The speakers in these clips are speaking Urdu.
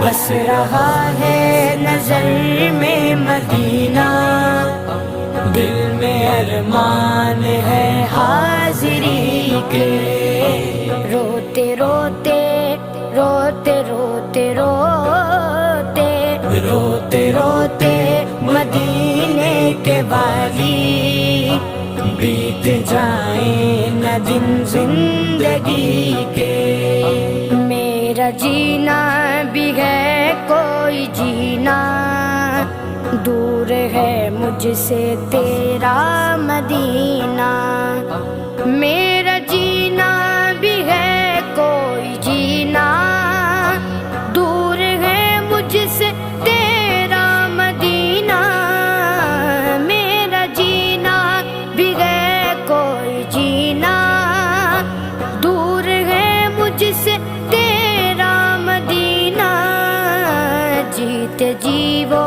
بس رہا ہے نظر میں مدینہ، دل میں ارمان ہے حاضری کے، روتے روتے روتے روتے روتے روتے روتے مدینے کے والی، بیت جائیں نہ دن زندگی کے، میرا جینا بھی ہے کوئی جینا، دور ہے مجھ سے تیرا مدینہ، میرا جینا بھی ہے کوئی جینا، دور ہے مجھ سے تیرا مدینہ، میرا جینا بھی ہے کوئی جینا، دور ہے مجھ سے تیرا مدینہ، جیتے جی وہ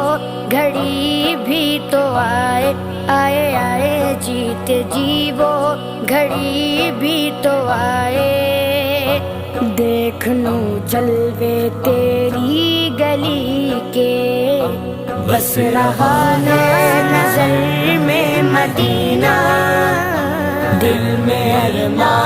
گھڑی بھی تو آئے آئے آئے، جیتے جی وہ گھڑی بھی تو آئے، دیکھ لوں جلوے تیری گلی کے، بس رہا ہے نظر میں مدینہ، دل میں ارمان